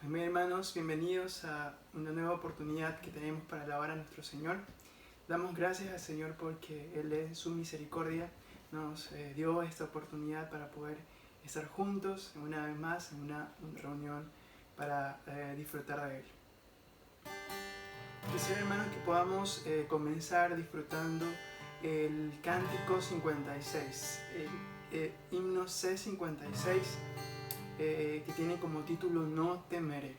Amén, hermanos, bienvenidos a una nueva oportunidad que tenemos para alabar a nuestro Señor. Damos gracias al Señor porque Él en su misericordia nos dio esta oportunidad para poder estar juntos una vez más en una reunión para disfrutar de Él. Quisiera, hermanos, que podamos comenzar disfrutando el Cántico 56, el himno C56, que tiene como título No temeré.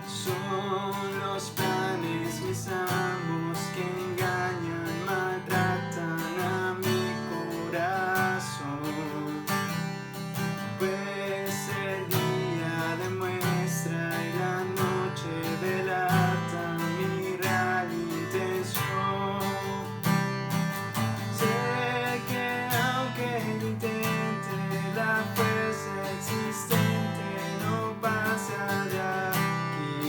Son los planes, mis amos, que engañan, maltratan a mi corazón. Pues el día demuestra y la noche delata mi real intención. Sé que aunque intente, la fuerza existente no pasa de aquí.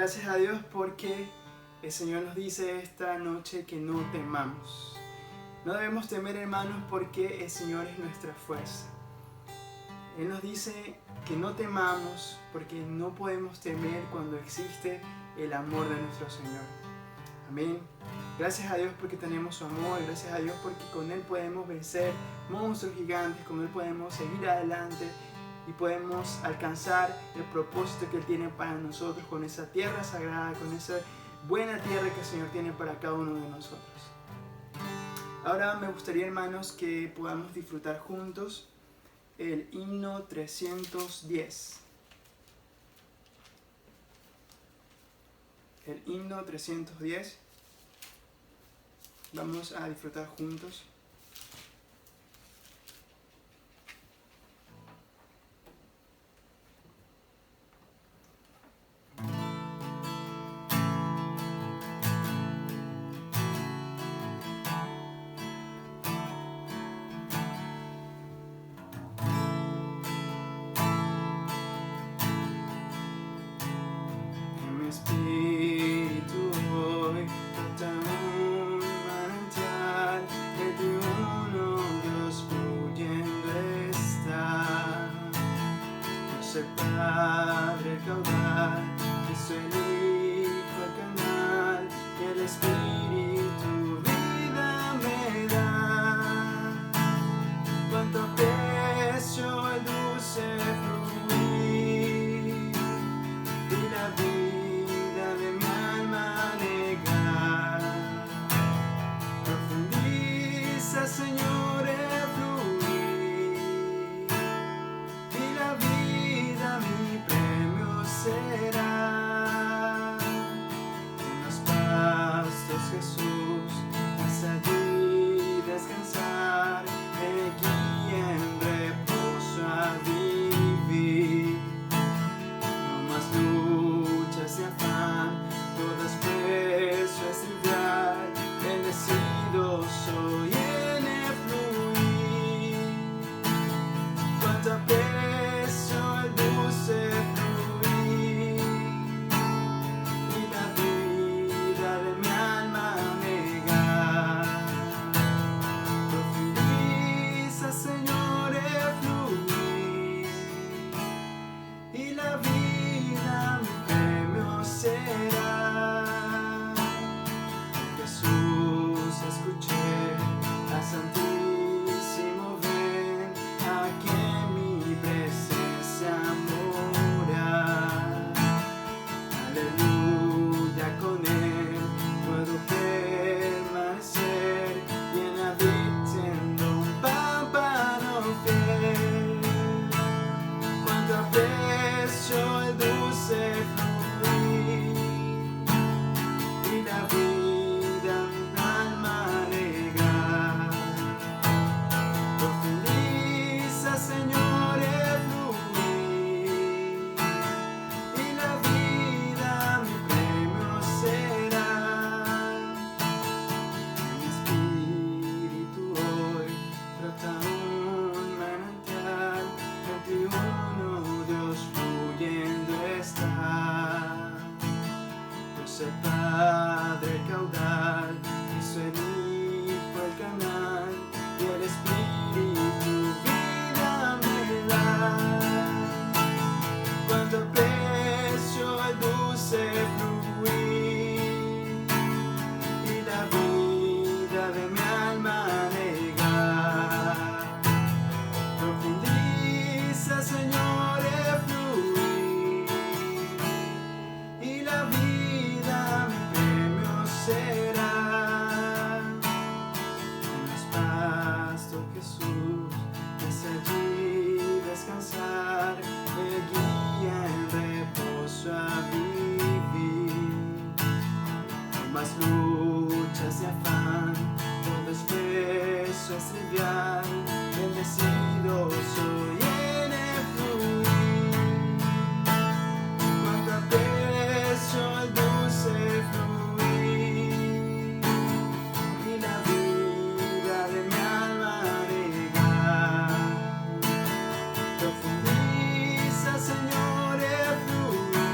Gracias a Dios porque el Señor nos dice esta noche que no temamos. No debemos temer, hermanos, porque el Señor es nuestra fuerza. Él nos dice que no temamos porque no podemos temer cuando existe el amor de nuestro Señor. Amén. Gracias a Dios porque tenemos su amor, gracias a Dios porque con Él podemos vencer monstruos gigantes, con Él podemos seguir adelante y podemos alcanzar el propósito que Él tiene para nosotros, con esa tierra sagrada, con esa buena tierra que el Señor tiene para cada uno de nosotros. Ahora me gustaría, hermanos, que podamos disfrutar juntos el himno 310. El himno 310. Vamos a disfrutar juntos. Espíritu hoy brota un manantial de triuno, Dios fluyendo está. Dios el Padre el caudal, Cristo el Hijo el canal, y el Espíritu vida me da. Cuánto aprecio el dulce fluir y la vida de mi alma negar. Profundiza, Señor, el fluir, y la vida mi premio será. En los pastos, Jesús, haz allí descansar, me guía en reposo a vivir. No más luchas y afán, todo esfuerzo es trivial, bendecido soy en el fluir. Cuánto aprecio el dulce fluir, y la vida de mi alma negar. Profundiza, Señor, el fluir, y la vida mi premio será. Jesús, escuché al Santísimo ven, aquí en mi presencia mora. Aleluya, con Él puedo permanecer, bien habitando un pámpano fiel. Cuánto aprecio el dulce fluir, y la vida mi alma negar. Profundiza, Señor, el fluir, y la vida mi premio será. Mi espíritu hoy brota un manantial, el triuno Dios fluyendo está. Dios el Padre el caudal, Cristo el Hijo el canal, y el Espíritu vida me da. Cuánto aprecio el dulce fluir, y la vida de mi alma negar. Profundiza, Señor, el fluir, y la vida mi premio será. En los pastos, Jesús, es allí descansar, me guía en reposo a vivir. No más luchas y afán, todo esfuerzo es trivial, bendecido soy en el fluir. Cuánto aprecio el dulce fluir, y la vida de mi alma negar. Profundiza, Señor, el fluir,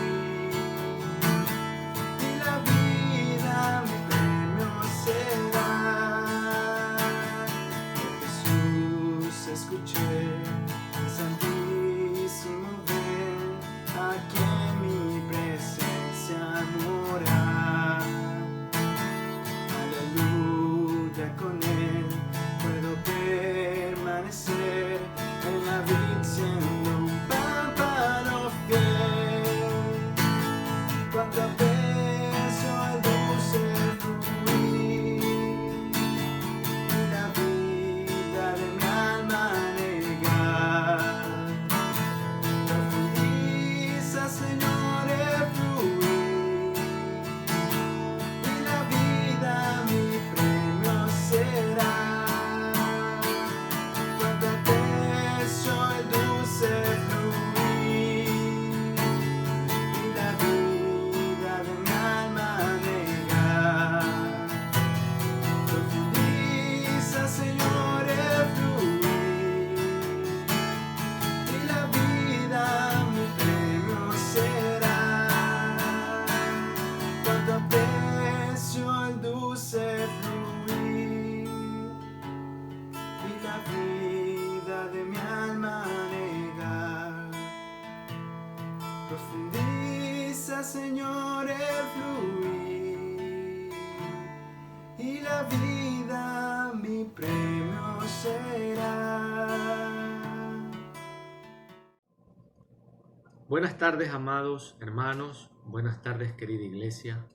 Buenas tardes, amados hermanos. Buenas tardes, querida iglesia.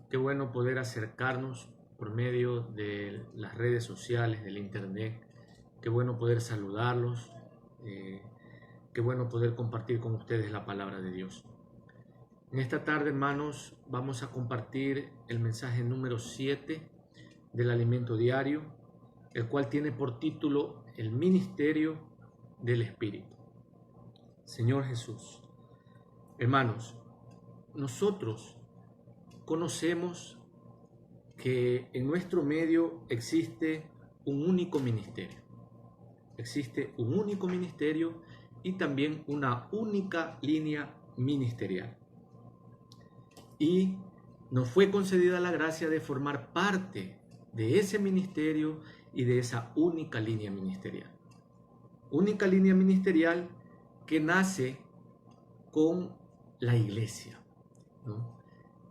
Qué bueno poder acercarnos por medio de las redes sociales, del internet. Qué bueno poder saludarlos. eh, Qué bueno poder compartir con ustedes la palabra de Dios. En esta tarde, hermanos, vamos a compartir el mensaje número 7 del alimento diario, el cual tiene por título El ministerio del Espíritu. Señor Jesús, hermanos, nosotros conocemos que en nuestro medio existe un único ministerio. Existe un único ministerio y también una única línea ministerial. Y nos fue concedida la gracia de formar parte de ese ministerio y de esa única línea ministerial. Única línea ministerial que nace con la iglesia, ¿no?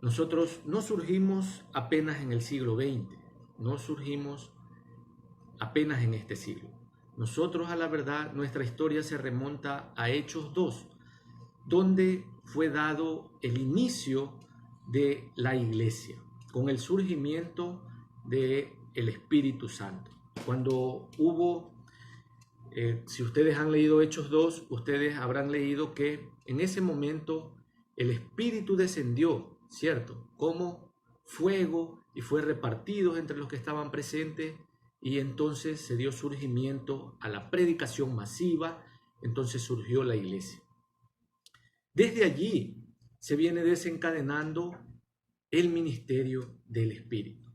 Nosotros no surgimos apenas en el siglo XX, no surgimos apenas en este siglo. Nosotros, a la verdad, nuestra historia se remonta a Hechos 2, donde fue dado el inicio de la iglesia, con el surgimiento del Espíritu Santo. Cuando hubo, si ustedes han leído Hechos 2, ustedes habrán leído que en ese momento el Espíritu descendió, ¿cierto? Como fuego y fue repartido entre los que estaban presentes y entonces se dio surgimiento a la predicación masiva, entonces surgió la iglesia. Desde allí se viene desencadenando el ministerio del Espíritu,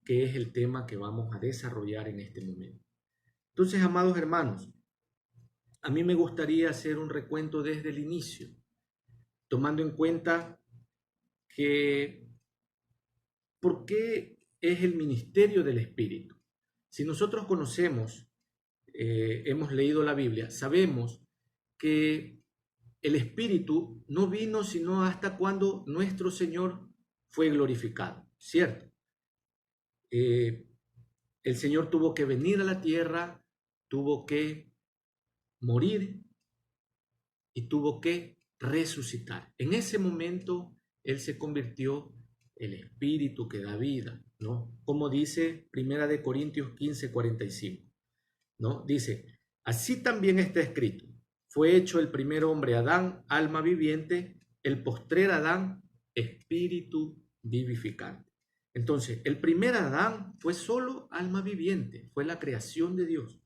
que es el tema que vamos a desarrollar en este momento. Entonces, amados hermanos, a mí me gustaría hacer un recuento desde el inicio, tomando en cuenta que ¿por qué es el ministerio del Espíritu? Si nosotros conocemos, hemos leído la Biblia, sabemos que el Espíritu no vino sino hasta cuando nuestro Señor fue glorificado, ¿cierto? El Señor tuvo que venir a la tierra, tuvo que morir y tuvo que resucitar. En ese momento Él se convirtió el Espíritu que da vida, ¿no? Como dice 1 Corintios 15:45, ¿no? Dice, así también está escrito, fue hecho el primer hombre Adán, alma viviente, el postrer Adán, espíritu vivificante. Entonces, el primer Adán fue solo alma viviente, fue la creación de Dios.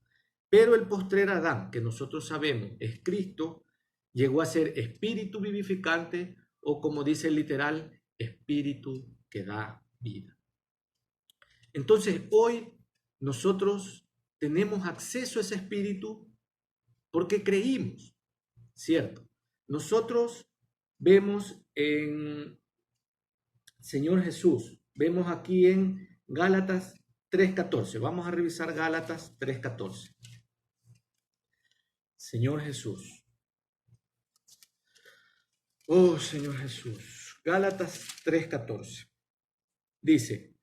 Pero el postrer Adán, que nosotros sabemos es Cristo, llegó a ser espíritu vivificante o como dice el literal, espíritu que da vida. Entonces, hoy nosotros tenemos acceso a ese espíritu porque creímos, ¿cierto? Nosotros vemos en Señor Jesús, vemos aquí en Gálatas 3:14. Vamos a revisar Gálatas 3:14. Señor Jesús. Oh, Señor Jesús. Gálatas 3:14. Dice,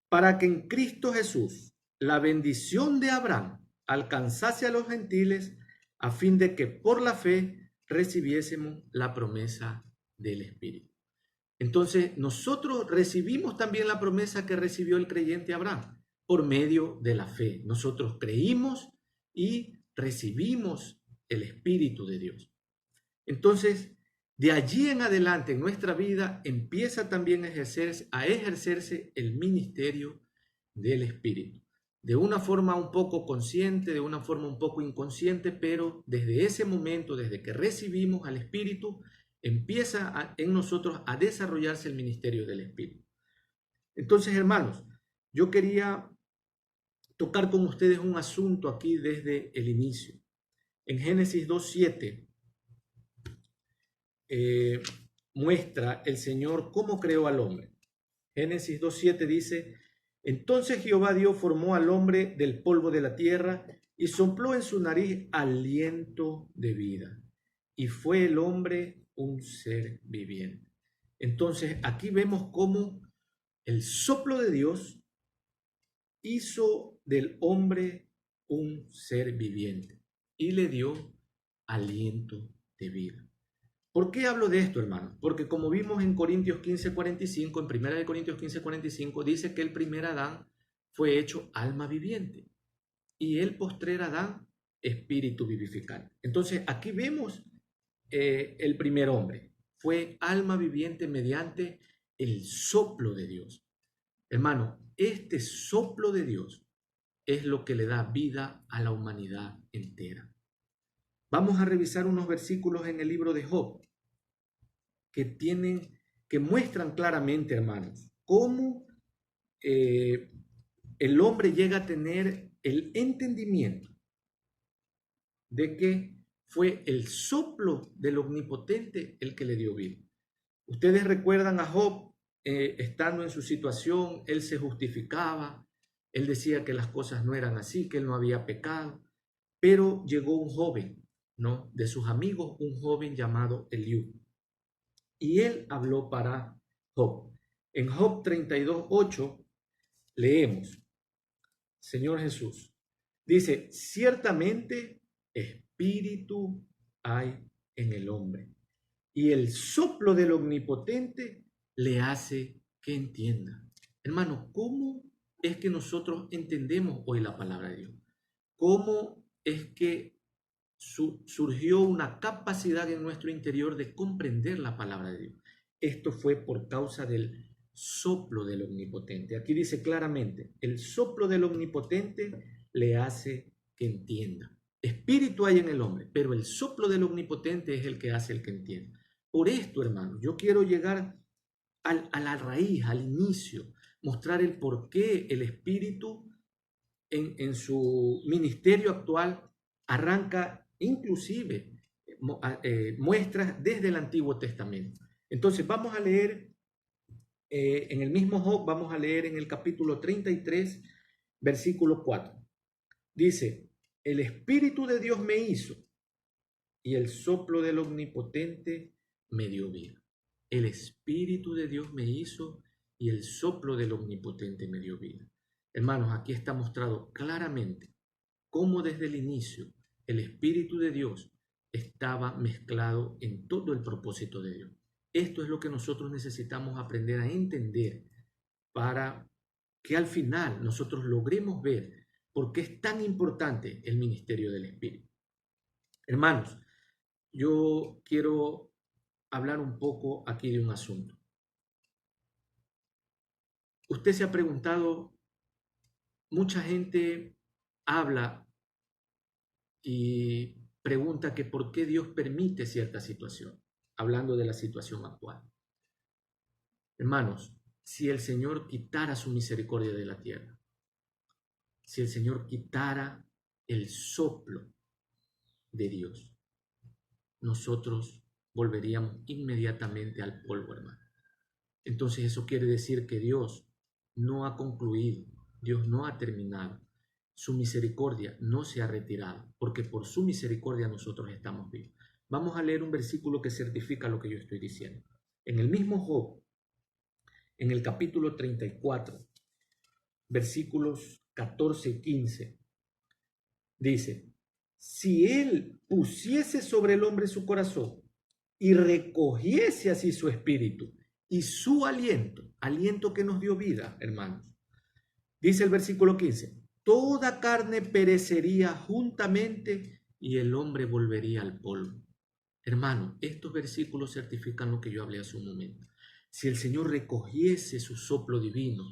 para que en Cristo Jesús la bendición de Abraham alcanzase a los gentiles a fin de que por la fe recibiésemos la promesa del Espíritu. Entonces, nosotros recibimos también la promesa que recibió el creyente Abraham por medio de la fe. Nosotros creímos y recibimos el Espíritu de Dios. Entonces, de allí en adelante en nuestra vida empieza también a ejercerse el ministerio del Espíritu. De una forma un poco consciente, de una forma un poco inconsciente, pero desde ese momento, desde que recibimos al Espíritu, empieza en nosotros a desarrollarse el ministerio del Espíritu. Entonces, hermanos, yo quería tocar con ustedes un asunto aquí desde el inicio. En Génesis 2:7 muestra el Señor cómo creó al hombre. Génesis 2:7 dice, entonces Jehová Dios formó al hombre del polvo de la tierra y sopló en su nariz aliento de vida. Y fue el hombre un ser viviente. Entonces aquí vemos cómo el soplo de Dios hizo del hombre un ser viviente y le dio aliento de vida. ¿Por qué hablo de esto, hermano? Porque como vimos en Corintios 15:45, en 1 de Corintios 15:45, dice que el primer Adán fue hecho alma viviente y el postrer Adán espíritu vivificante. Entonces aquí vemos el primer hombre fue alma viviente mediante el soplo de Dios. Hermano, este soplo de Dios es lo que le da vida a la humanidad entera. Vamos a revisar unos versículos en el libro de Job que muestran claramente, hermanos, cómo el hombre llega a tener el entendimiento de que fue el soplo del Omnipotente el que le dio vida. Ustedes recuerdan a Job estando en su situación, él se justificaba, él decía que las cosas no eran así, que él no había pecado, pero llegó un joven, ¿no? De sus amigos, un joven llamado Eliú. Y él habló para Job. En Job 32:8 leemos, Señor Jesús, dice, ciertamente espíritu hay en el hombre, y el soplo del Omnipotente le hace que entienda. Hermano, ¿cómo es que nosotros entendemos hoy la palabra de Dios? ¿Cómo es que surgió una capacidad en nuestro interior de comprender la palabra de Dios? Esto fue por causa del soplo del Omnipotente. Aquí dice claramente, el soplo del Omnipotente le hace que entienda. Espíritu hay en el hombre, pero el soplo del Omnipotente es el que hace el que entienda. Por esto, hermano, yo quiero llegar a la raíz, al inicio, mostrar el por qué el Espíritu en su ministerio actual arranca inclusive muestras desde el Antiguo Testamento. Entonces vamos a leer en el mismo Job, vamos a leer en el capítulo 33, versículo 4. Dice, el Espíritu de Dios me hizo y el soplo del Omnipotente me dio vida. El Espíritu de Dios me hizo y el soplo del Omnipotente me dio vida. Hermanos, aquí está mostrado claramente cómo desde el inicio el Espíritu de Dios estaba mezclado en todo el propósito de Dios. Esto es lo que nosotros necesitamos aprender a entender para que al final nosotros logremos ver por qué es tan importante el ministerio del Espíritu. Hermanos, yo quiero hablar un poco aquí de un asunto. Usted se ha preguntado, mucha gente habla y pregunta que por qué Dios permite cierta situación, hablando de la situación actual. Hermanos, si el Señor quitara su misericordia de la tierra, si el Señor quitara el soplo de Dios, nosotros volveríamos inmediatamente al polvo, hermano. Entonces eso quiere decir que Dios no ha concluido, Dios no ha terminado, su misericordia no se ha retirado, porque por su misericordia nosotros estamos vivos. Vamos a leer un versículo que certifica lo que yo estoy diciendo. En el mismo Job, en el capítulo 34, versículos 14 y 15, dice, si él pusiese sobre el hombre su corazón y recogiese así su espíritu y su aliento, aliento que nos dio vida, hermanos. Dice el versículo 15, toda carne perecería juntamente y el hombre volvería al polvo. Hermano, estos versículos certifican lo que yo hablé hace un momento. Si el Señor recogiese su soplo divino,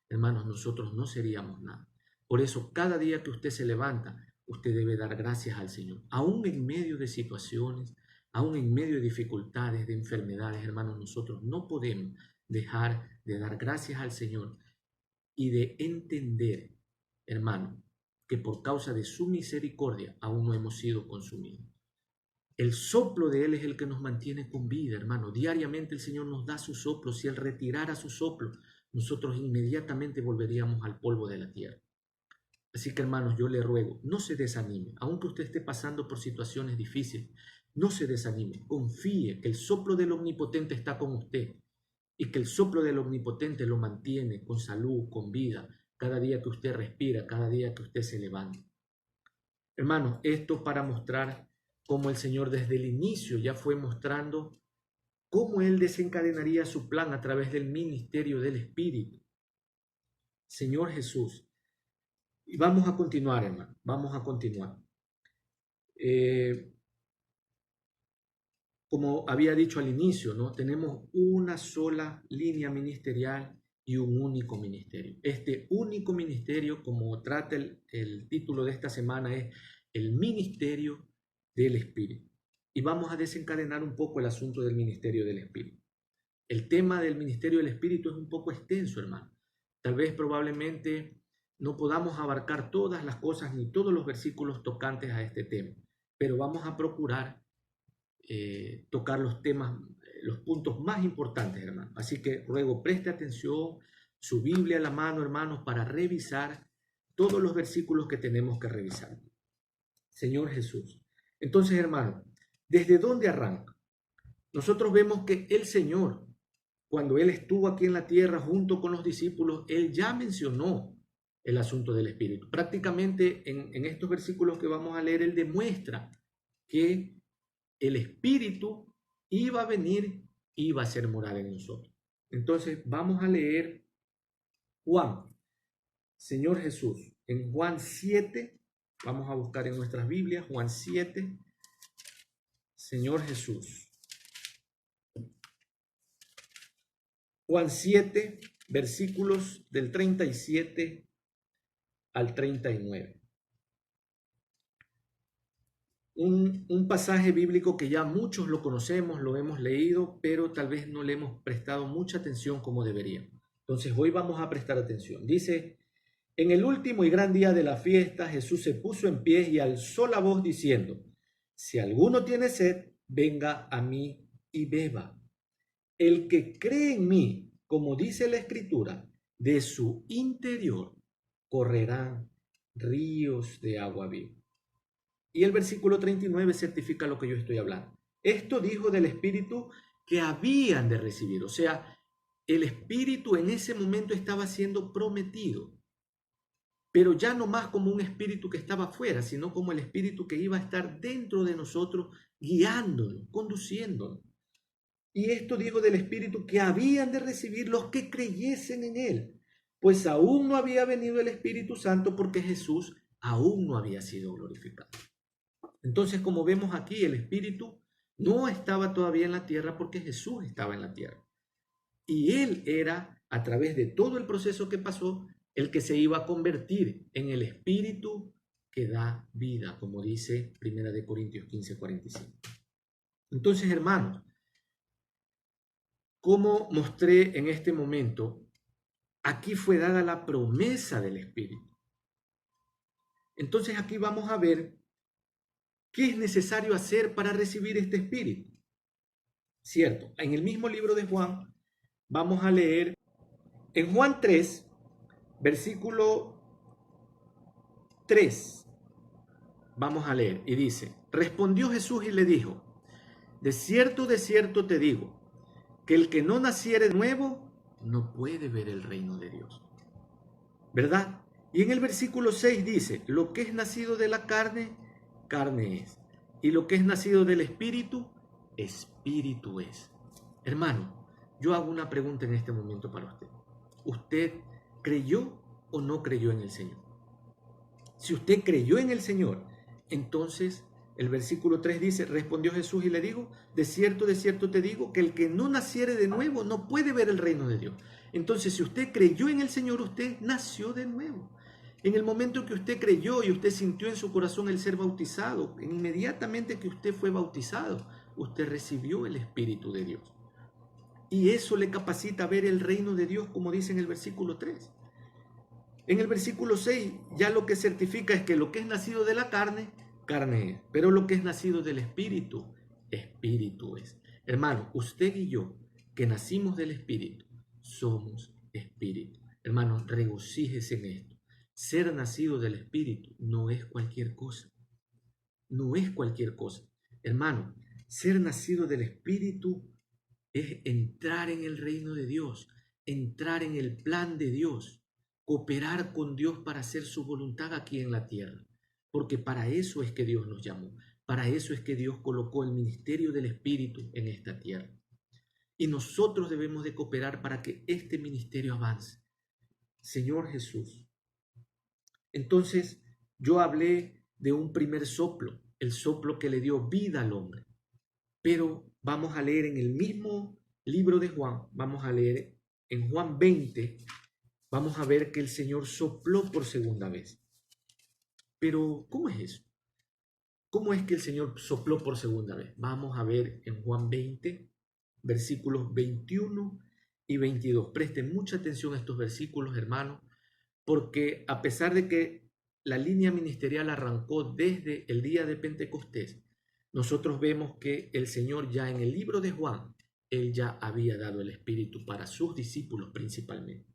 hermanos, nosotros no seríamos nada. Por eso, cada día que usted se levanta, usted debe dar gracias al Señor. Aún en medio de situaciones, aún en medio de dificultades, de enfermedades, hermanos, nosotros no podemos dejar de dar gracias al Señor y de entender, hermano, que por causa de su misericordia aún no hemos sido consumidos. El soplo de Él es el que nos mantiene con vida, hermano. Diariamente el Señor nos da su soplo. Si Él retirara su soplo, nosotros inmediatamente volveríamos al polvo de la tierra. Así que, hermanos, yo le ruego, no se desanime. Aunque usted esté pasando por situaciones difíciles, no se desanime. Confíe que el soplo del Omnipotente está con usted y que el soplo del Omnipotente lo mantiene con salud, con vida, cada día que usted respira, cada día que usted se levanta. Hermanos, esto para mostrar cómo el Señor desde el inicio ya fue mostrando cómo Él desencadenaría su plan a través del ministerio del Espíritu. Señor Jesús. Y vamos a continuar, hermano, vamos a continuar. Como había dicho al inicio, ¿no? Tenemos una sola línea ministerial y un único ministerio. Este único ministerio, como trata el título de esta semana, es el ministerio del Espíritu. Y vamos a desencadenar un poco el asunto del ministerio del Espíritu. El tema del ministerio del Espíritu es un poco extenso, hermano. Tal vez probablemente no podamos abarcar todas las cosas ni todos los versículos tocantes a este tema, pero vamos a procurar tocar los temas, los puntos más importantes, hermano. Así que ruego, preste atención, su Biblia a la mano, hermanos, para revisar todos los versículos que tenemos que revisar. Señor Jesús. Entonces, hermano, ¿desde dónde arranca? Nosotros vemos que el Señor, cuando Él estuvo aquí en la tierra junto con los discípulos, Él ya mencionó el asunto del Espíritu. Prácticamente en estos versículos que vamos a leer, Él demuestra que el Espíritu iba a venir, iba a ser morar en nosotros. Entonces vamos a leer Juan, Señor Jesús, en Juan 7, vamos a buscar en nuestras Biblias, Juan 7, Señor Jesús. Juan 7, versículos del 37 al 39. Un pasaje bíblico que ya muchos lo conocemos, lo hemos leído, pero tal vez no le hemos prestado mucha atención como deberíamos. Entonces hoy vamos a prestar atención. Dice, en el último y gran día de la fiesta, Jesús se puso en pie y alzó la voz diciendo, si alguno tiene sed, venga a mí y beba. El que cree en mí, como dice la Escritura, de su interior correrán ríos de agua viva. Y el versículo 39 certifica lo que yo estoy hablando. Esto dijo del Espíritu que habían de recibir. O sea, el Espíritu en ese momento estaba siendo prometido. Pero ya no más como un Espíritu que estaba afuera, sino como el Espíritu que iba a estar dentro de nosotros, guiándolo, conduciéndolo. Y esto dijo del Espíritu que habían de recibir los que creyesen en Él. Pues aún no había venido el Espíritu Santo porque Jesús aún no había sido glorificado. Entonces, como vemos aquí, el Espíritu no estaba todavía en la tierra porque Jesús estaba en la tierra. Y Él era, a través de todo el proceso que pasó, el que se iba a convertir en el Espíritu que da vida, como dice 1 Corintios 15:45. Entonces, hermanos, como mostré en este momento, aquí fue dada la promesa del Espíritu. Entonces, aquí vamos a ver ¿qué es necesario hacer para recibir este Espíritu? Cierto, en el mismo libro de Juan vamos a leer en Juan 3, versículo 3. Vamos a leer y dice, respondió Jesús y le dijo, de cierto te digo, que el que no naciere de nuevo no puede ver el reino de Dios. ¿Verdad? Y en el versículo 6 dice, lo que es nacido de la carne, carne es. Y lo que es nacido del Espíritu, Espíritu es. Hermano, yo hago una pregunta en este momento para usted. ¿Usted creyó o no creyó en el Señor? Si usted creyó en el Señor, entonces el versículo 3 dice, respondió Jesús y le dijo, de cierto te digo, que el que no naciere de nuevo no puede ver el reino de Dios. Entonces, si usted creyó en el Señor, usted nació de nuevo. En el momento que usted creyó y usted sintió en su corazón el ser bautizado, inmediatamente que usted fue bautizado, usted recibió el Espíritu de Dios. Y eso le capacita a ver el reino de Dios, como dice en el versículo 3. En el versículo 6 ya lo que certifica es que lo que es nacido de la carne, carne es. Pero lo que es nacido del Espíritu, Espíritu es. Hermano, usted y yo, que nacimos del Espíritu, somos Espíritu. Hermano, regocíjese en esto. Ser nacido del Espíritu no es cualquier cosa. No es cualquier cosa. Hermano, ser nacido del Espíritu es entrar en el reino de Dios, entrar en el plan de Dios, cooperar con Dios para hacer su voluntad aquí en la tierra. Porque para eso es que Dios nos llamó, Para eso es que Dios colocó el ministerio del Espíritu en esta tierra. Y nosotros debemos de cooperar para que este ministerio avance. Señor Jesús. Entonces yo hablé de un primer soplo, el soplo que le dio vida al hombre. Pero vamos a leer en el mismo libro de Juan, vamos a leer en Juan 20, vamos a ver que el Señor sopló por segunda vez. Pero, ¿cómo es eso? ¿Cómo es que el Señor sopló por segunda vez? Vamos a ver en Juan 20, versículos 21 y 22. Presten mucha atención a estos versículos, hermanos, porque a pesar de que la línea ministerial arrancó desde el día de Pentecostés, nosotros vemos que el Señor ya en el libro de Juan, Él ya había dado el Espíritu para sus discípulos principalmente.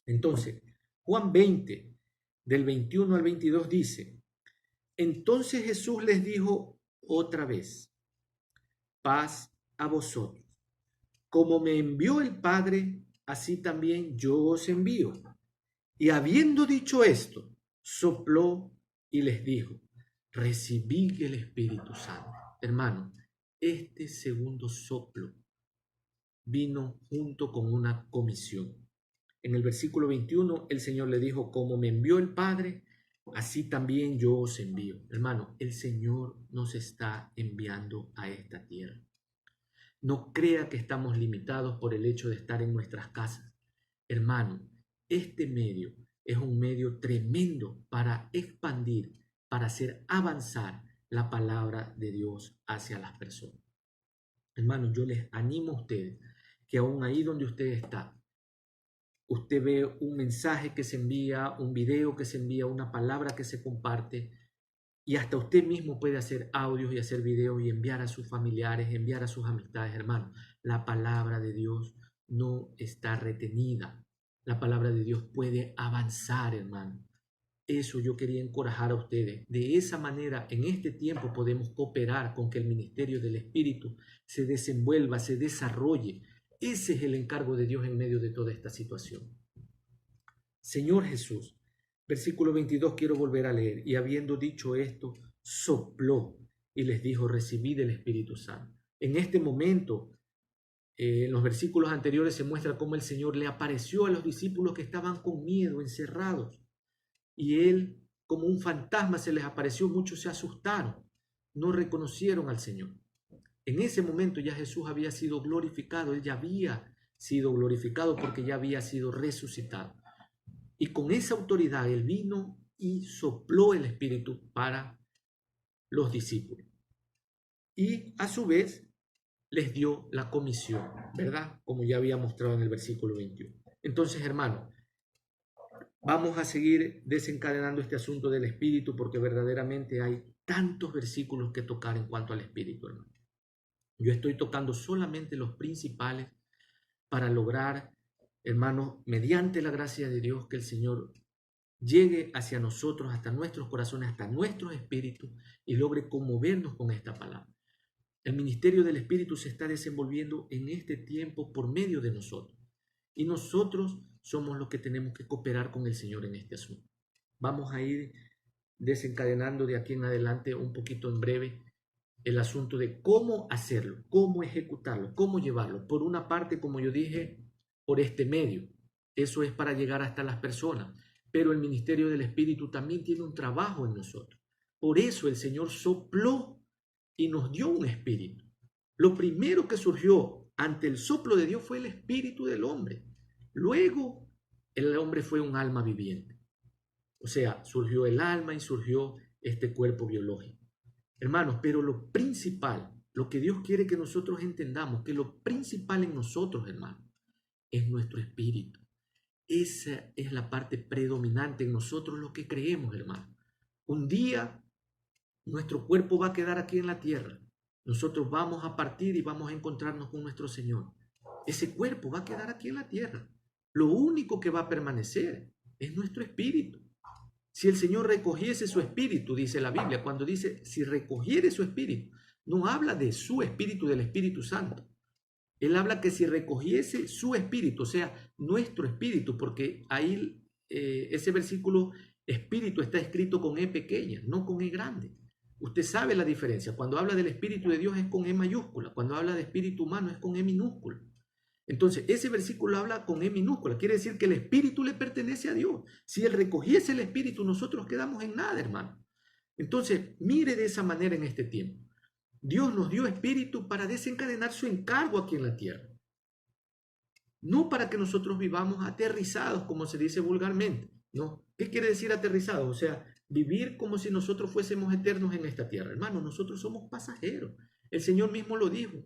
Entonces, Juan 20, del 21 al 22 dice: entonces Jesús les dijo otra vez: paz a vosotros. Como me envió el Padre, así también yo os envío. Y habiendo dicho esto, sopló y les dijo: recibid el Espíritu Santo. Hermano, este segundo soplo vino junto con una comisión. En el versículo 21, el Señor le dijo: como me envió el Padre, así también yo os envío. Hermano, el Señor nos está enviando a esta tierra. No crea que estamos limitados por el hecho de estar en nuestras casas. Hermano, este medio es un medio tremendo para expandir, para hacer avanzar la palabra de Dios hacia las personas. Hermano, yo les animo a ustedes que aún ahí donde usted está, usted ve un mensaje que se envía, un video que se envía, una palabra que se comparte, y hasta usted mismo puede hacer audios y hacer videos y enviar a sus familiares, enviar a sus amistades, hermano. La palabra de Dios no está retenida. La palabra de Dios puede avanzar, hermano. Eso yo quería encorajar a ustedes. De esa manera, en este tiempo podemos cooperar con que el ministerio del Espíritu se desenvuelva, se desarrolle. Ese es el encargo de Dios en medio de toda esta situación. Señor Jesús, versículo 22 quiero volver a leer. Y habiendo dicho esto, sopló y les dijo: recibid el Espíritu Santo. En este momento, en los versículos anteriores se muestra cómo el Señor le apareció a los discípulos que estaban con miedo, encerrados. Y Él, como un fantasma, se les apareció. Muchos se asustaron, no reconocieron al Señor. En ese momento ya Jesús había sido glorificado. Él ya había sido glorificado porque ya había sido resucitado. Y con esa autoridad Él vino y sopló el Espíritu para los discípulos. Y a su vez les dio la comisión, ¿verdad? Como ya había mostrado en el versículo 21. Entonces, hermano, vamos a seguir desencadenando este asunto del Espíritu porque verdaderamente hay tantos versículos que tocar en cuanto al Espíritu, hermano. Yo estoy tocando solamente los principales para lograr, hermanos, mediante la gracia de Dios, que el Señor llegue hacia nosotros, hasta nuestros corazones, hasta nuestros espíritus y logre conmovernos con esta palabra. El ministerio del Espíritu se está desenvolviendo en este tiempo por medio de nosotros. Y nosotros somos los que tenemos que cooperar con el Señor en este asunto. Vamos a ir desencadenando de aquí en adelante un poquito en breve el asunto de cómo hacerlo, cómo ejecutarlo, cómo llevarlo. Por una parte, como yo dije, por este medio. Eso es para llegar hasta las personas. Pero el ministerio del Espíritu también tiene un trabajo en nosotros. Por eso el Señor sopló y nos dio un espíritu. Lo primero que surgió ante el soplo de Dios fue el espíritu del hombre. Luego el hombre fue un alma viviente. O sea, surgió el alma y surgió este cuerpo biológico. Hermanos, pero lo principal, lo que Dios quiere que nosotros entendamos, que lo principal en nosotros, hermanos, es nuestro espíritu. Esa es la parte predominante en nosotros, lo que creemos, hermano. Un día nuestro cuerpo va a quedar aquí en la tierra. Nosotros vamos a partir y vamos a encontrarnos con nuestro Señor. Ese cuerpo va a quedar aquí en la tierra. Lo único que va a permanecer es nuestro espíritu. Si el Señor recogiese su espíritu, dice la Biblia, cuando dice si recogiere su espíritu, no habla de su espíritu, del Espíritu Santo. Él habla que si recogiese su espíritu, o sea, nuestro espíritu, porque ahí ese versículo espíritu está escrito con E pequeña, no con E grande. Usted sabe la diferencia. Cuando habla del Espíritu de Dios es con E mayúscula. Cuando habla de espíritu humano es con E minúscula. Entonces, ese versículo habla con E minúscula. Quiere decir que el Espíritu le pertenece a Dios. Si Él recogiese el Espíritu, nosotros quedamos en nada, hermano. Entonces, mire de esa manera en este tiempo. Dios nos dio Espíritu para desencadenar su encargo aquí en la tierra. No para que nosotros vivamos aterrizados, como se dice vulgarmente. No. ¿Qué quiere decir aterrizados? O sea, vivir como si nosotros fuésemos eternos en esta tierra. Hermano, nosotros somos pasajeros. El Señor mismo lo dijo.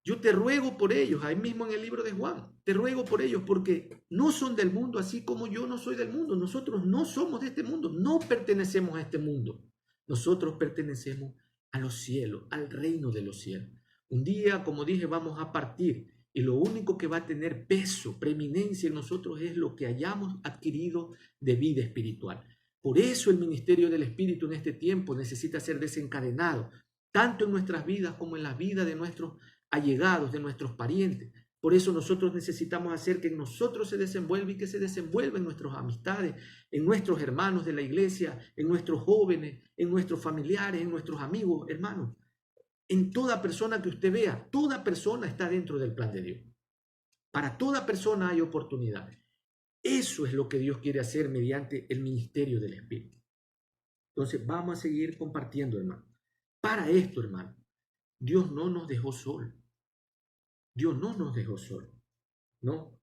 Yo te ruego por ellos, ahí mismo en el libro de Juan, te ruego por ellos porque no son del mundo, así como yo no soy del mundo. Nosotros no somos de este mundo, no pertenecemos a este mundo. Nosotros pertenecemos a los cielos, al reino de los cielos. Un día, como dije, vamos a partir y lo único que va a tener peso, preeminencia en nosotros es lo que hayamos adquirido de vida espiritual. Por eso el ministerio del Espíritu en este tiempo necesita ser desencadenado, tanto en nuestras vidas como en la vida de nuestros allegados, de nuestros parientes. Por eso nosotros necesitamos hacer que en nosotros se desenvuelva y que se desenvuelva en nuestras amistades, en nuestros hermanos de la iglesia, en nuestros jóvenes, en nuestros familiares, en nuestros amigos, hermanos. En toda persona que usted vea, toda persona está dentro del plan de Dios. Para toda persona hay oportunidad. Eso es lo que Dios quiere hacer mediante el ministerio del Espíritu. Entonces vamos a seguir compartiendo, hermano. Para esto, hermano, Dios no nos dejó solos. Dios no nos dejó solos. No.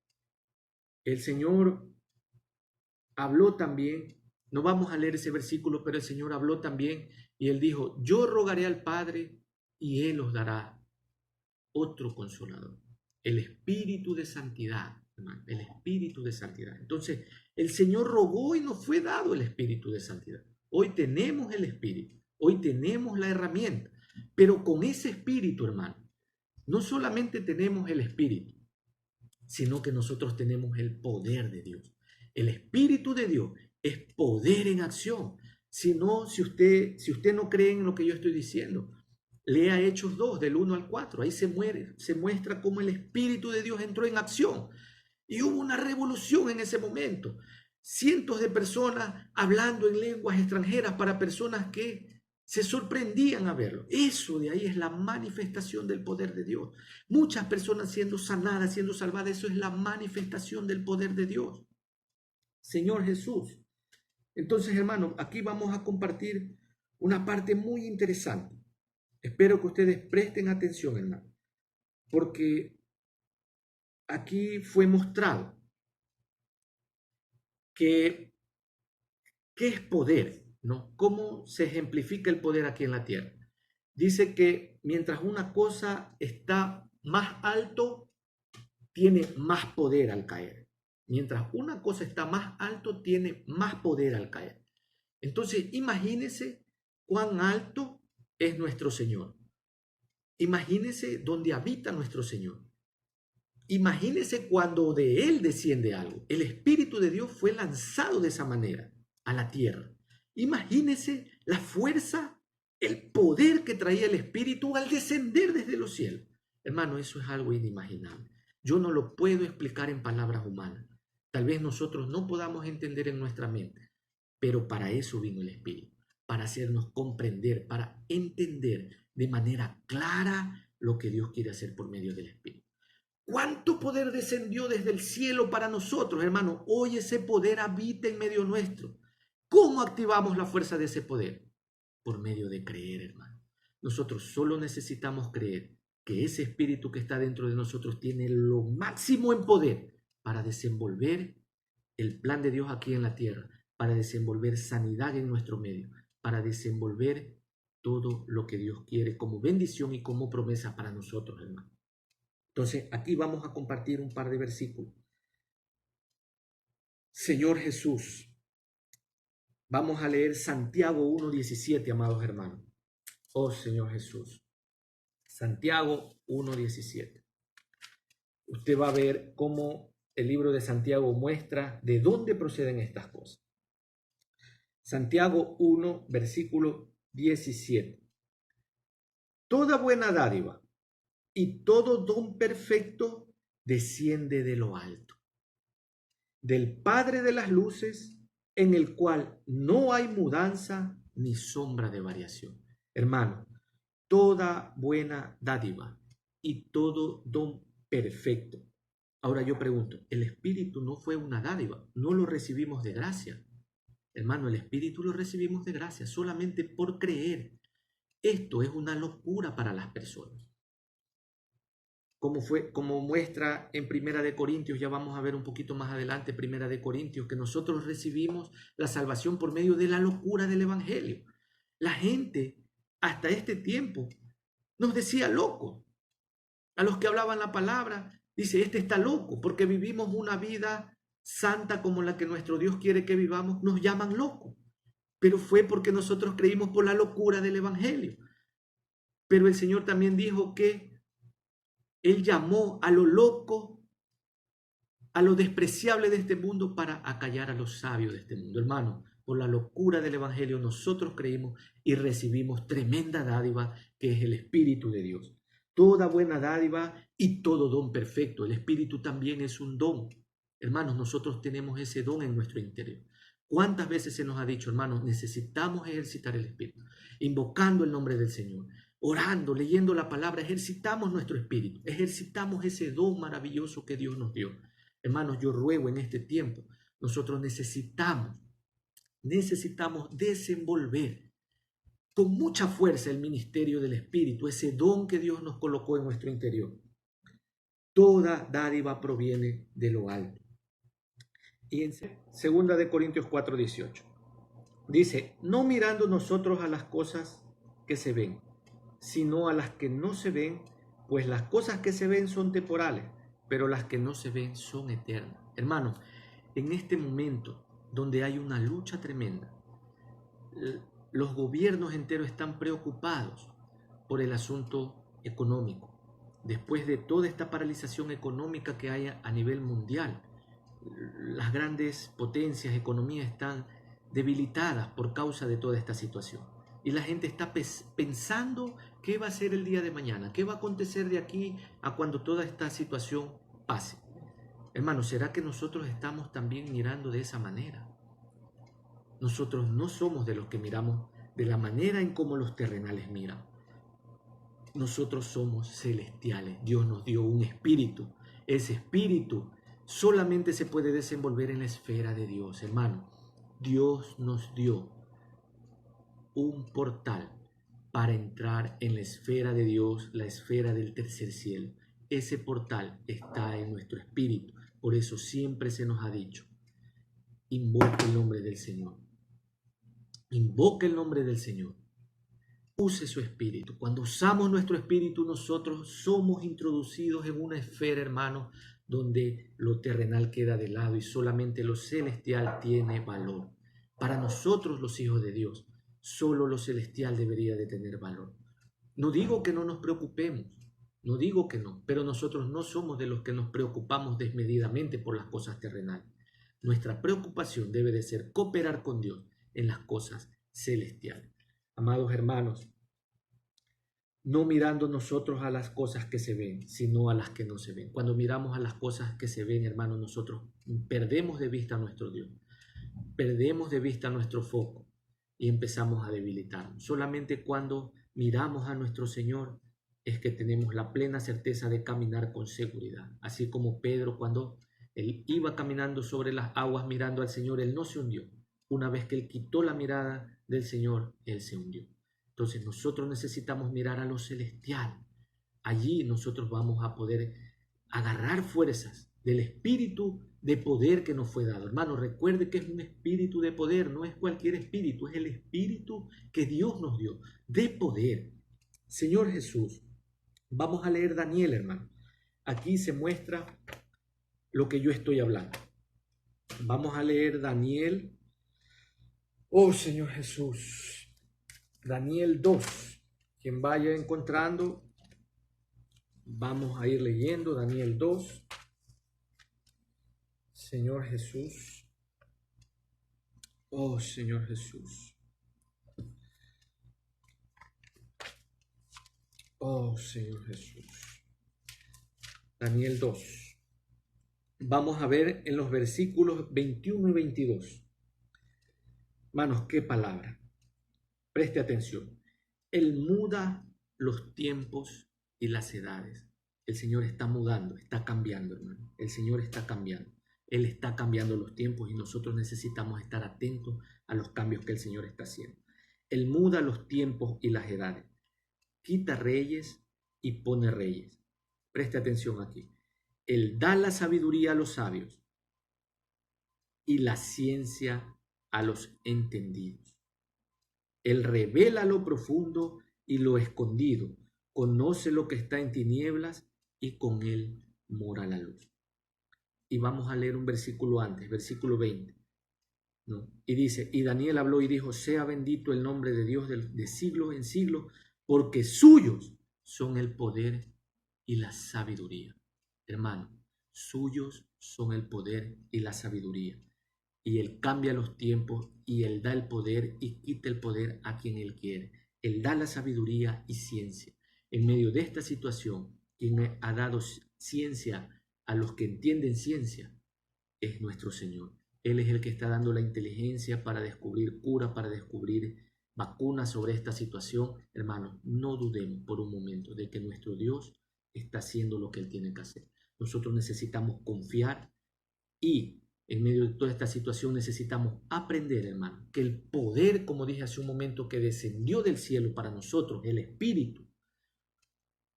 El Señor habló también, no vamos a leer ese versículo, pero el Señor habló también y Él dijo, yo rogaré al Padre y Él os dará otro consolador. El Espíritu de santidad, hermano, el Espíritu de santidad. Entonces, el Señor rogó y nos fue dado el Espíritu de santidad. Hoy tenemos el Espíritu, hoy tenemos la herramienta, pero con ese Espíritu, hermano, no solamente tenemos el Espíritu, sino que nosotros tenemos el poder de Dios. El Espíritu de Dios es poder en acción. Si usted no cree en lo que yo estoy diciendo, lea Hechos 2, del 1 al 4. Ahí se muestra cómo el Espíritu de Dios entró en acción. Y hubo una revolución en ese momento. Cientos de personas hablando en lenguas extranjeras para personas que se sorprendían a verlo. Eso de ahí es la manifestación del poder de Dios. Muchas personas siendo sanadas, siendo salvadas. Eso es la manifestación del poder de Dios. Señor Jesús. Entonces, hermano, aquí vamos a compartir una parte muy interesante. Espero que ustedes presten atención, hermano, porque aquí fue mostrado que ¿qué es poder? ¿No? ¿Cómo se ejemplifica el poder aquí en la tierra? Dice que mientras una cosa está más alto, tiene más poder al caer. Mientras una cosa está más alto, tiene más poder al caer. Entonces, imagínese cuán alto es nuestro Señor. Imagínese dónde habita nuestro Señor. Imagínese cuando de Él desciende algo. El Espíritu de Dios fue lanzado de esa manera a la tierra. Imagínese la fuerza, el poder que traía el Espíritu al descender desde los cielos. Hermano, eso es algo inimaginable. Yo no lo puedo explicar en palabras humanas. Tal vez nosotros no podamos entender en nuestra mente, pero para eso vino el Espíritu, para hacernos comprender, para entender de manera clara lo que Dios quiere hacer por medio del Espíritu. ¿Cuánto poder descendió desde el cielo para nosotros, hermano? Hoy ese poder habita en medio nuestro. ¿Cómo activamos la fuerza de ese poder? Por medio de creer, hermano. Nosotros solo necesitamos creer que ese espíritu que está dentro de nosotros tiene lo máximo en poder para desenvolver el plan de Dios aquí en la tierra, para desenvolver sanidad en nuestro medio, para desenvolver todo lo que Dios quiere como bendición y como promesa para nosotros, hermano. Entonces, aquí vamos a compartir un par de versículos. Señor Jesús, vamos a leer Santiago 1:17, amados hermanos. Oh Señor Jesús. Santiago 1:17. Usted va a ver cómo el libro de Santiago muestra de dónde proceden estas cosas. Santiago 1, versículo 17. Toda buena dádiva y todo don perfecto desciende de lo alto, del Padre de las luces, en el cual no hay mudanza ni sombra de variación. Hermano, toda buena dádiva y todo don perfecto. Ahora yo pregunto, el Espíritu no fue una dádiva, no lo recibimos de gracia. Hermano, el Espíritu lo recibimos de gracia solamente por creer. Esto es una locura para las personas. Como muestra en Primera de Corintios, ya vamos a ver un poquito más adelante, Primera de Corintios, que nosotros recibimos la salvación por medio de la locura del Evangelio. La gente hasta este tiempo nos decía loco. A los que hablaban la palabra, dice, este está loco, porque vivimos una vida santa como la que nuestro Dios quiere que vivamos, nos llaman locos. Pero fue porque nosotros creímos por la locura del Evangelio. Pero el Señor también dijo que Él llamó a lo loco, a lo despreciable de este mundo para acallar a los sabios de este mundo. Hermano, por la locura del Evangelio nosotros creímos y recibimos tremenda dádiva que es el Espíritu de Dios. Toda buena dádiva y todo don perfecto. El Espíritu también es un don. Hermanos, nosotros tenemos ese don en nuestro interior. ¿Cuántas veces se nos ha dicho, hermanos, necesitamos ejercitar el Espíritu? Invocando el nombre del Señor, orando, leyendo la palabra, ejercitamos nuestro espíritu, ejercitamos ese don maravilloso que Dios nos dio. Hermanos, yo ruego en este tiempo, nosotros necesitamos desenvolver con mucha fuerza el ministerio del Espíritu, ese don que Dios nos colocó en nuestro interior. Toda dádiva proviene de lo alto. Y en 2 de Corintios 4:18 dice, no mirando nosotros a las cosas que se ven, sino a las que no se ven, pues las cosas que se ven son temporales, pero las que no se ven son eternas. Hermanos, en este momento donde hay una lucha tremenda, los gobiernos enteros están preocupados por el asunto económico. Después de toda esta paralización económica que hay a nivel mundial, las grandes potencias, economías están debilitadas por causa de toda esta situación. Y la gente está pensando qué va a ser el día de mañana, qué va a acontecer de aquí a cuando toda esta situación pase. Hermanos, ¿será que nosotros estamos también mirando de esa manera? Nosotros no somos de los que miramos de la manera en como los terrenales miran. Nosotros somos celestiales. Dios nos dio un espíritu. Ese espíritu solamente se puede desenvolver en la esfera de Dios, hermano. Dios nos dio un portal para entrar en la esfera de Dios, la esfera del tercer cielo. Ese portal está en nuestro espíritu. Por eso siempre se nos ha dicho, invoque el nombre del Señor. Invoque el nombre del Señor. Use su espíritu. Cuando usamos nuestro espíritu, nosotros somos introducidos en una esfera, hermano, donde lo terrenal queda de lado y solamente lo celestial tiene valor. Para nosotros, los hijos de Dios, solo lo celestial debería de tener valor. No digo que no nos preocupemos, no digo que no, pero nosotros no somos de los que nos preocupamos desmedidamente por las cosas terrenales. Nuestra preocupación debe de ser cooperar con Dios en las cosas celestiales. Amados hermanos, no mirando nosotros a las cosas que se ven, sino a las que no se ven. Cuando miramos a las cosas que se ven, hermanos, nosotros perdemos de vista a nuestro Dios, perdemos de vista nuestro foco y empezamos a debilitarnos. Solamente cuando miramos a nuestro Señor es que tenemos la plena certeza de caminar con seguridad. Así como Pedro, cuando él iba caminando sobre las aguas mirando al Señor, él no se hundió. Una vez que él quitó la mirada del Señor, él se hundió. Entonces nosotros necesitamos mirar a lo celestial. Allí nosotros vamos a poder agarrar fuerzas del espíritu de poder que nos fue dado. Hermano, recuerde que es un espíritu de poder, no es cualquier espíritu, es el espíritu que Dios nos dio, de poder. Señor Jesús, vamos a leer Daniel, hermano. Aquí se muestra lo que yo estoy hablando. Vamos a leer Daniel. Oh, Señor Jesús. Daniel 2. Quien vaya encontrando, vamos a ir leyendo Daniel 2. Señor Jesús. Oh, Señor Jesús. Oh, Señor Jesús. Daniel 2. Vamos a ver en los versículos 21 y 22. Hermanos, qué palabra. Preste atención. Él muda los tiempos y las edades. El Señor está mudando, está cambiando, hermano. El Señor está cambiando. Él está cambiando los tiempos y nosotros necesitamos estar atentos a los cambios que el Señor está haciendo. Él muda los tiempos y las edades. Quita reyes y pone reyes. Preste atención aquí. Él da la sabiduría a los sabios y la ciencia a los entendidos. Él revela lo profundo y lo escondido. Conoce lo que está en tinieblas y con él mora la luz. Y vamos a leer un versículo antes, versículo 20. ¿No? Y dice, y Daniel habló y dijo, sea bendito el nombre de Dios de siglo en siglo, porque suyos son el poder y la sabiduría. Hermano, suyos son el poder y la sabiduría. Y Él cambia los tiempos y Él da el poder y quita el poder a quien Él quiere. Él da la sabiduría y ciencia. En medio de esta situación, quien ha dado ciencia a los que entienden ciencia es nuestro Señor. Él es el que está dando la inteligencia para descubrir cura, para descubrir vacunas sobre esta situación. Hermanos, no dudemos por un momento de que nuestro Dios está haciendo lo que Él tiene que hacer. Nosotros necesitamos confiar y en medio de toda esta situación necesitamos aprender, hermano, que el poder, como dije hace un momento, que descendió del cielo para nosotros, el Espíritu,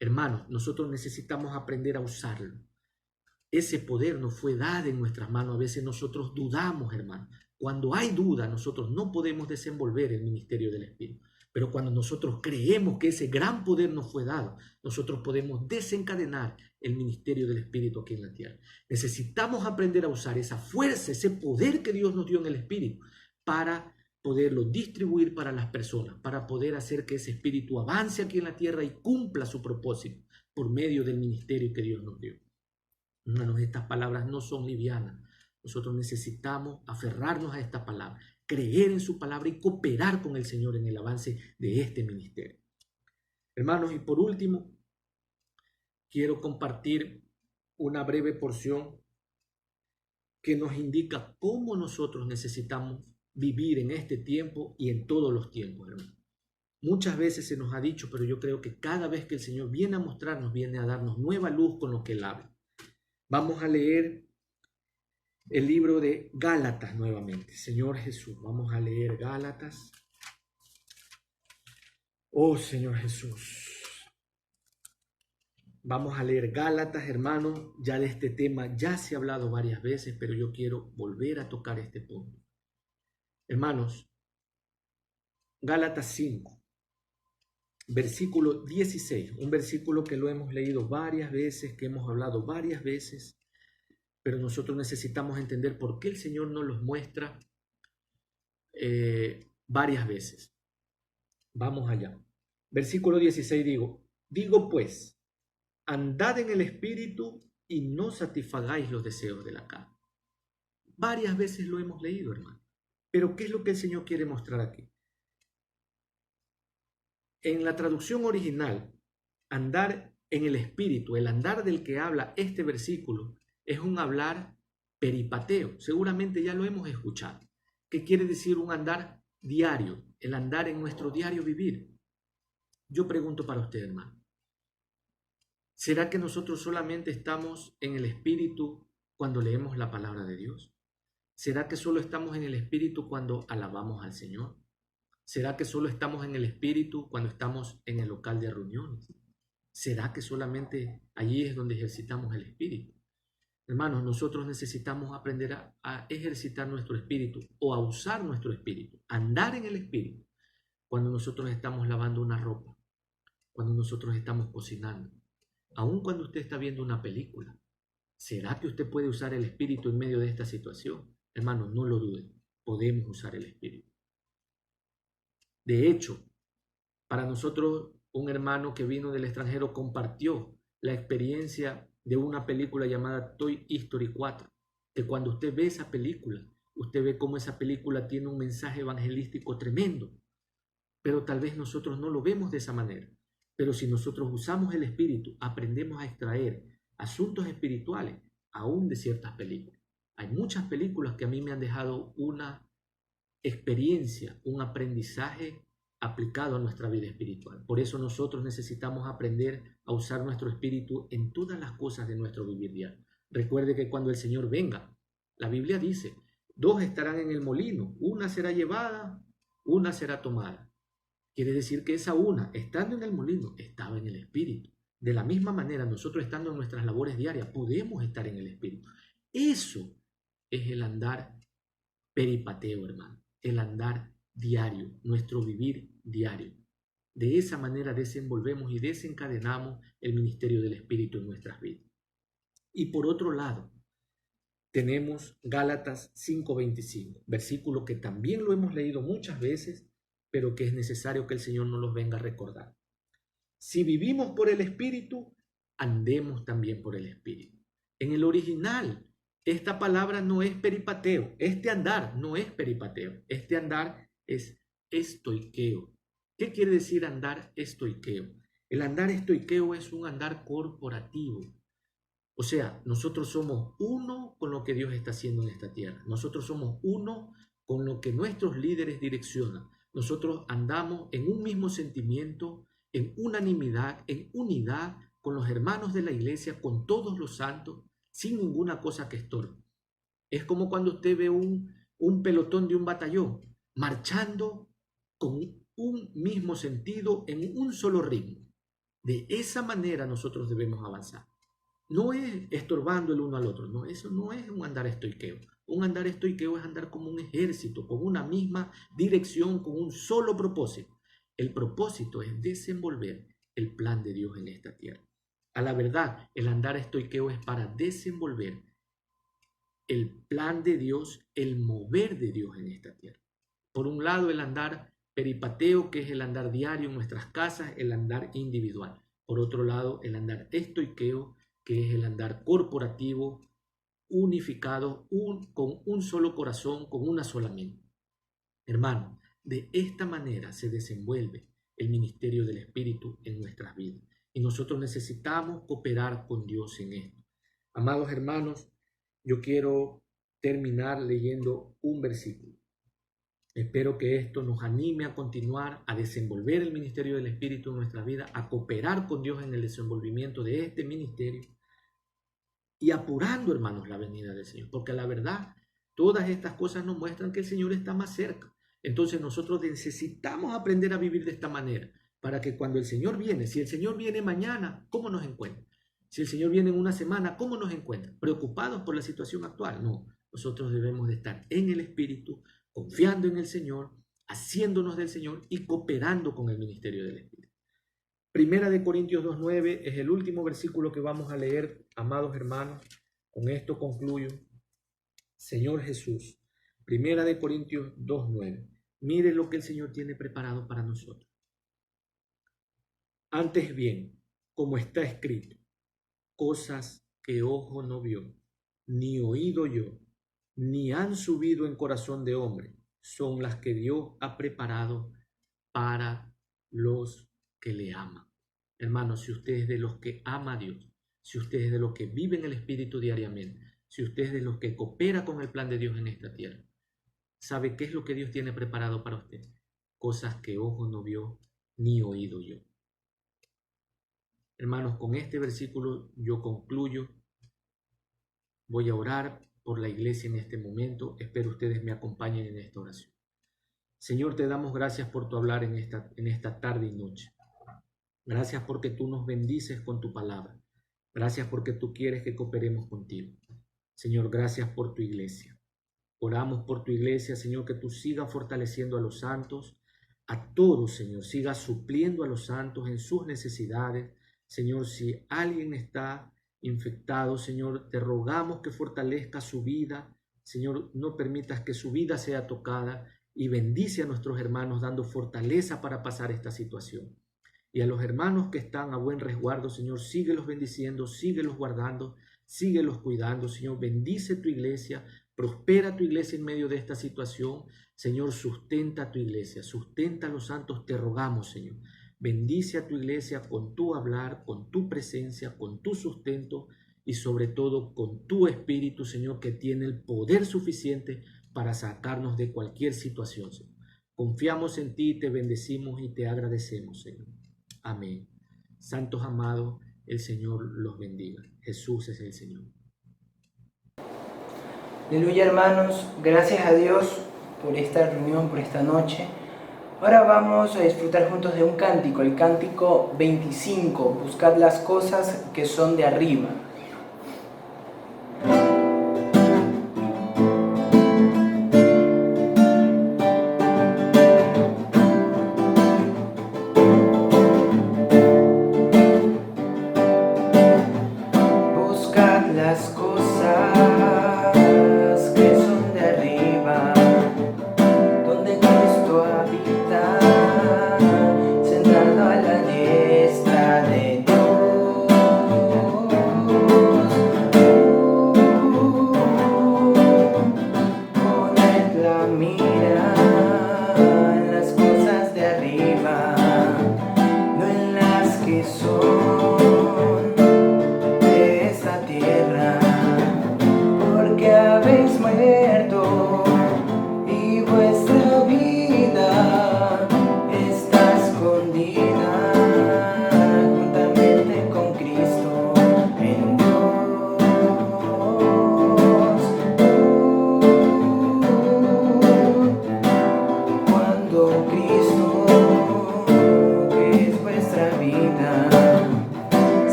hermanos, nosotros necesitamos aprender a usarlo. Ese poder nos fue dado en nuestras manos. A veces nosotros dudamos, hermano. Cuando hay duda, nosotros no podemos desenvolver el ministerio del Espíritu. Pero cuando nosotros creemos que ese gran poder nos fue dado, nosotros podemos desencadenar el ministerio del Espíritu aquí en la tierra. Necesitamos aprender a usar esa fuerza, ese poder que Dios nos dio en el Espíritu para poderlo distribuir para las personas, para poder hacer que ese Espíritu avance aquí en la tierra y cumpla su propósito por medio del ministerio que Dios nos dio. Hermanos, estas palabras no son livianas. Nosotros necesitamos aferrarnos a esta palabra, creer en su palabra y cooperar con el Señor en el avance de este ministerio. Hermanos, y por último, quiero compartir una breve porción que nos indica cómo nosotros necesitamos vivir en este tiempo y en todos los tiempos, hermanos. Muchas veces se nos ha dicho, pero yo creo que cada vez que el Señor viene a mostrarnos, viene a darnos nueva luz con lo que Él habla. Vamos a leer el libro de Gálatas nuevamente. Señor Jesús, vamos a leer Gálatas. Oh Señor Jesús. Vamos a leer Gálatas, hermanos. Ya de este tema ya se ha hablado varias veces, pero yo quiero volver a tocar este punto. Hermanos, Gálatas 5, versículo 16, un versículo que lo hemos leído varias veces, que hemos hablado varias veces, pero nosotros necesitamos entender por qué el Señor nos los muestra varias veces. Vamos allá. Versículo 16 digo pues, andad en el Espíritu y no satisfagáis los deseos de la carne. Varias veces lo hemos leído, hermano. Pero ¿qué es lo que el Señor quiere mostrar aquí? En la traducción original, andar en el Espíritu, el andar del que habla este versículo, es un hablar peripateo. Seguramente ya lo hemos escuchado. ¿Qué quiere decir un andar diario? El andar en nuestro diario vivir. Yo pregunto para usted, hermano. ¿Será que nosotros solamente estamos en el Espíritu cuando leemos la palabra de Dios? ¿Será que solo estamos en el Espíritu cuando alabamos al Señor? ¿Será que solo estamos en el Espíritu cuando estamos en el local de reuniones? ¿Será que solamente allí es donde ejercitamos el Espíritu? Hermanos, nosotros necesitamos aprender a ejercitar nuestro espíritu o a usar nuestro espíritu, andar en el Espíritu cuando nosotros estamos lavando una ropa, cuando nosotros estamos cocinando, aun cuando usted está viendo una película. ¿Será que usted puede usar el Espíritu en medio de esta situación? Hermanos, no lo duden, podemos usar el Espíritu. De hecho, para nosotros, un hermano que vino del extranjero compartió la experiencia de una película llamada Toy Story 4, que cuando usted ve esa película, usted ve cómo esa película tiene un mensaje evangelístico tremendo, pero tal vez nosotros no lo vemos de esa manera. Pero si nosotros usamos el Espíritu, aprendemos a extraer asuntos espirituales aún de ciertas películas. Hay muchas películas que a mí me han dejado una experiencia, un aprendizaje aplicado a nuestra vida espiritual. Por eso nosotros necesitamos aprender a usar nuestro espíritu en todas las cosas de nuestro vivir diario. Recuerde que cuando el Señor venga, la Biblia dice, 2 estarán en el molino, una será llevada, una será tomada. Quiere decir que esa una, estando en el molino, estaba en el espíritu. De la misma manera, nosotros estando en nuestras labores diarias, podemos estar en el espíritu. Eso es el andar peripateo, hermano, el andar diario, nuestro vivir diario. De esa manera desenvolvemos y desencadenamos el ministerio del Espíritu en nuestras vidas. Y por otro lado, tenemos Gálatas 5:25, versículo que también lo hemos leído muchas veces, pero que es necesario que el Señor nos los venga a recordar. Si vivimos por el Espíritu, andemos también por el Espíritu. En el original, esta palabra no es peripateo, este andar no es peripateo, este andar es estoiqueo. ¿Qué quiere decir andar estoiqueo? El andar estoiqueo es un andar corporativo. O sea, nosotros somos uno con lo que Dios está haciendo en esta tierra. Nosotros somos uno con lo que nuestros líderes direccionan. Nosotros andamos en un mismo sentimiento, en unanimidad, en unidad con los hermanos de la iglesia, con todos los santos, sin ninguna cosa que estorbe. Es como cuando usted ve un pelotón de un batallón marchando con un mismo sentido, en un solo ritmo. De esa manera nosotros debemos avanzar. No es estorbando el uno al otro, no, eso no es un andar estoiqueo. Un andar estoiqueo es andar como un ejército, con una misma dirección, con un solo propósito. El propósito es desenvolver el plan de Dios en esta tierra. A la verdad, el andar estoiqueo es para desenvolver el plan de Dios, el mover de Dios en esta tierra. Por un lado, el andar peripateo, que es el andar diario en nuestras casas, el andar individual. Por otro lado, el andar estoiqueo, que es el andar corporativo, unificado, con un solo corazón, con una sola mente. Hermano, de esta manera se desenvuelve el ministerio del Espíritu en nuestras vidas. Y nosotros necesitamos cooperar con Dios en esto. Amados hermanos, yo quiero terminar leyendo un versículo. Espero que esto nos anime a continuar a desenvolver el ministerio del Espíritu en nuestra vida, a cooperar con Dios en el desenvolvimiento de este ministerio y apurando, hermanos, la venida del Señor. Porque la verdad, todas estas cosas nos muestran que el Señor está más cerca. Entonces nosotros necesitamos aprender a vivir de esta manera para que cuando el Señor viene, si el Señor viene mañana, ¿cómo nos encuentra? Si el Señor viene en una semana, ¿cómo nos encuentra? ¿Preocupados por la situación actual? No, nosotros debemos de estar en el Espíritu, confiando en el Señor, haciéndonos del Señor y cooperando con el ministerio del Espíritu. Primera de Corintios 2:9 es el último versículo que vamos a leer, amados hermanos. Con esto concluyo. Señor Jesús, Primera de Corintios 2:9. Mire lo que el Señor tiene preparado para nosotros. Antes bien, como está escrito, cosas que ojo no vio, ni oído yo, ni han subido en corazón de hombre, son las que Dios ha preparado para los que le aman. Hermanos, si usted es de los que ama a Dios, si usted es de los que vive en el Espíritu diariamente, si usted es de los que coopera con el plan de Dios en esta tierra, ¿sabe qué es lo que Dios tiene preparado para usted? Cosas que ojo no vio, ni oído yo. Hermanos, con este versículo yo concluyo. Voy a orar por la iglesia en este momento. Espero ustedes me acompañen en esta oración. Señor, te damos gracias por tu hablar en esta tarde y noche. Gracias porque tú nos bendices con tu palabra. Gracias porque tú quieres que cooperemos contigo. Señor, gracias por tu iglesia. Oramos por tu iglesia, Señor, que tú sigas fortaleciendo a los santos, a todos, Señor. Sigas supliendo a los santos en sus necesidades. Señor, si alguien está infectado, Señor, te rogamos que fortalezca su vida. Señor, no permitas que su vida sea tocada y bendice a nuestros hermanos dando fortaleza para pasar esta situación. Y a los hermanos que están a buen resguardo, Señor, síguelos bendiciendo, síguelos guardando, síguelos cuidando. Señor, bendice tu iglesia, prospera tu iglesia en medio de esta situación. Señor, sustenta tu iglesia, sustenta a los santos, te rogamos, Señor. Bendice a tu iglesia con tu hablar, con tu presencia, con tu sustento y sobre todo con tu espíritu, Señor, que tiene el poder suficiente para sacarnos de cualquier situación, Señor. Confiamos en ti, te bendecimos y te agradecemos, Señor. Amén. Santos amados, el Señor los bendiga. Jesús es el Señor. Aleluya, hermanos, gracias a Dios por esta reunión, por esta noche. Ahora vamos a disfrutar juntos de un cántico, el cántico 25, buscad las cosas que son de arriba.